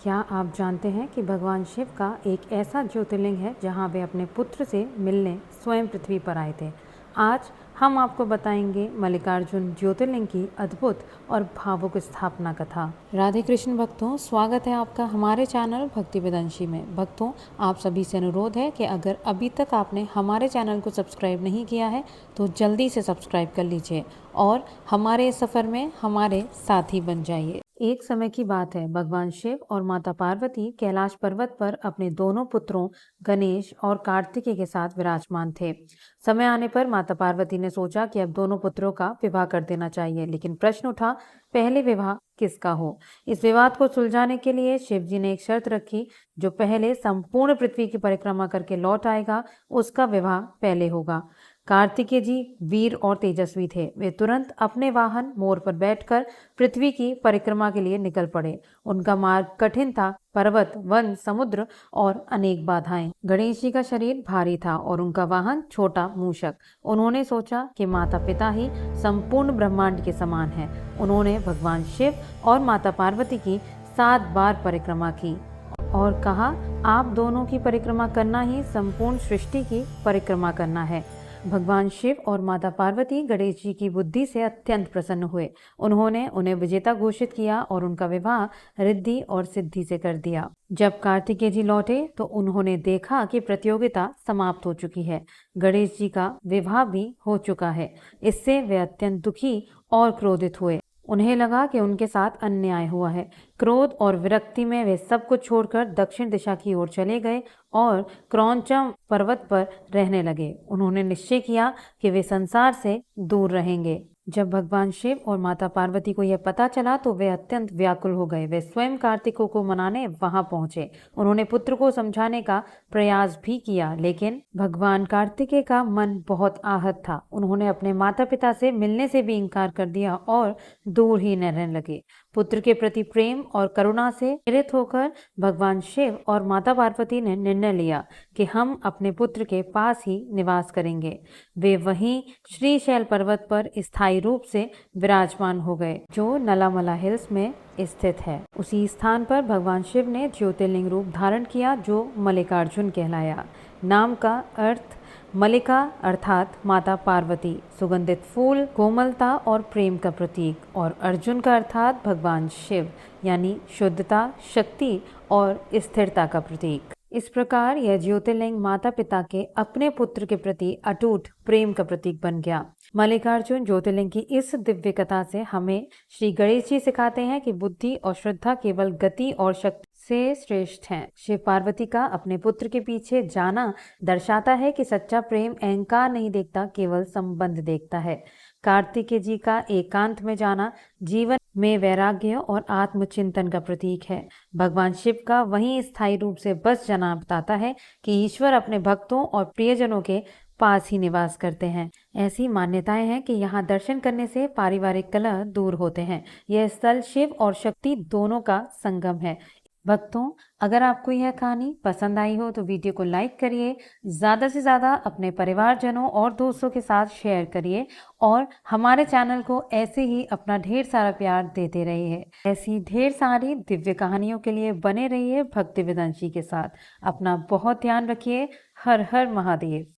क्या आप जानते हैं कि भगवान शिव का एक ऐसा ज्योतिर्लिंग है जहां वे अपने पुत्र से मिलने स्वयं पृथ्वी पर आए थे। आज हम आपको बताएंगे मल्लिकार्जुन ज्योतिर्लिंग की अद्भुत और भावुक स्थापना कथा। राधे कृष्ण भक्तों, स्वागत है आपका हमारे चैनल भक्ति वेदांशी में। भक्तों, आप सभी से अनुरोध है कि अगर अभी तक आपने हमारे चैनल को सब्सक्राइब नहीं किया है तो जल्दी से सब्सक्राइब कर लीजिए और हमारे सफ़र में हमारे साथी बन जाइए। एक समय की बात है, भगवान शिव और माता पार्वती कैलाश पर्वत पर अपने दोनों पुत्रों गणेश और कार्तिकेय के साथ विराजमान थे। समय आने पर माता पार्वती ने सोचा कि अब दोनों पुत्रों का विवाह कर देना चाहिए, लेकिन प्रश्न उठा, पहले विवाह किसका हो। इस विवाद को सुलझाने के लिए शिव जी ने एक शर्त रखी, जो पहले संपूर्ण पृथ्वी की परिक्रमा करके लौट आएगा उसका विवाह पहले होगा। कार्तिकेय जी वीर और तेजस्वी थे। वे तुरंत अपने वाहन मोर पर बैठकर पृथ्वी की परिक्रमा के लिए निकल पड़े। उनका मार्ग कठिन था, पर्वत, वन, समुद्र और अनेक बाधाएं। गणेश जी का शरीर भारी था और उनका वाहन छोटा मूषक। उन्होंने सोचा कि माता पिता ही संपूर्ण ब्रह्मांड के समान है। उन्होंने भगवान शिव और माता पार्वती की 7 बार परिक्रमा की और कहा, आप दोनों की परिक्रमा करना ही संपूर्ण सृष्टि की परिक्रमा करना है। भगवान शिव और माता पार्वती गणेश जी की बुद्धि से अत्यंत प्रसन्न हुए। उन्होंने उन्हें विजेता घोषित किया और उनका विवाह रिद्धि और सिद्धि से कर दिया। जब कार्तिकेय जी लौटे तो उन्होंने देखा कि प्रतियोगिता समाप्त हो चुकी है। गणेश जी का विवाह भी हो चुका है। इससे वे अत्यंत दुखी और क्रोधित हुए। उन्हें लगा कि उनके साथ अन्याय हुआ है। क्रोध और विरक्ति में वे सब कुछ छोड़कर दक्षिण दिशा की ओर चले गए और क्रौंचम पर्वत पर रहने लगे। उन्होंने निश्चय किया कि वे संसार से दूर रहेंगे। जब भगवान शिव और माता पार्वती को यह पता चला तो वे अत्यंत व्याकुल हो गए। वे स्वयं कार्तिकों को मनाने वहां पहुंचे। उन्होंने पुत्र को समझाने का प्रयास भी किया, लेकिन भगवान कार्तिकेय का मन बहुत आहत था। उन्होंने अपने माता पिता से मिलने से भी इनकार कर दिया और दूर ही न रहने लगे। पुत्र के प्रति प्रेम और करुणा से प्रेरित होकर भगवान शिव और माता पार्वती ने निर्णय लिया कि हम अपने पुत्र के पास ही निवास करेंगे। वे वहीं श्रीशैल पर्वत पर स्थायी रूप से विराजमान हो गए, जो नलामला हिल्स में स्थित है। उसी स्थान पर भगवान शिव ने ज्योतिर्लिंग रूप धारण किया, जो मल्लिकार्जुन कहलाया। नाम का अर्थ मल्लिका अर्थात माता पार्वती, सुगंधित फूल, कोमलता और प्रेम का प्रतीक, और अर्जुन का अर्थात भगवान शिव, यानी शुद्धता, शक्ति और स्थिरता का प्रतीक। इस प्रकार यह ज्योतिर्लिंग माता पिता के अपने पुत्र के प्रति अटूट प्रेम का प्रतीक बन गया। मल्लिकार्जुन ज्योतिर्लिंग की इस दिव्य कथा से हमें श्री गणेश जी सिखाते हैं कि बुद्धि और श्रद्धा केवल गति और शक्ति से श्रेष्ठ हैं। शिव पार्वती का अपने पुत्र के पीछे जाना दर्शाता है कि सच्चा प्रेम अहंकार नहीं देखता, केवल संबंध देखता है। कार्तिकेय जी का एकांत में जाना जीवन में वैराग्य और आत्मचिंतन का प्रतीक है। भगवान शिव का वहीं स्थायी रूप से बस जाना बताता है कि ईश्वर अपने भक्तों और प्रियजनों के पास ही निवास करते हैं। ऐसी मान्यताएं हैं कि यहाँ दर्शन करने से पारिवारिक कलह दूर होते हैं। यह स्थल शिव और शक्ति दोनों का संगम है। भक्तों, अगर आपको यह कहानी पसंद आई हो तो वीडियो को लाइक करिए, ज़्यादा से ज़्यादा अपने परिवारजनों और दोस्तों के साथ शेयर करिए और हमारे चैनल को ऐसे ही अपना ढेर सारा प्यार देते रहिए। ऐसी ढेर सारी दिव्य कहानियों के लिए बने रहिए भक्ति वेदांशी के साथ। अपना बहुत ध्यान रखिए। हर हर महादेव।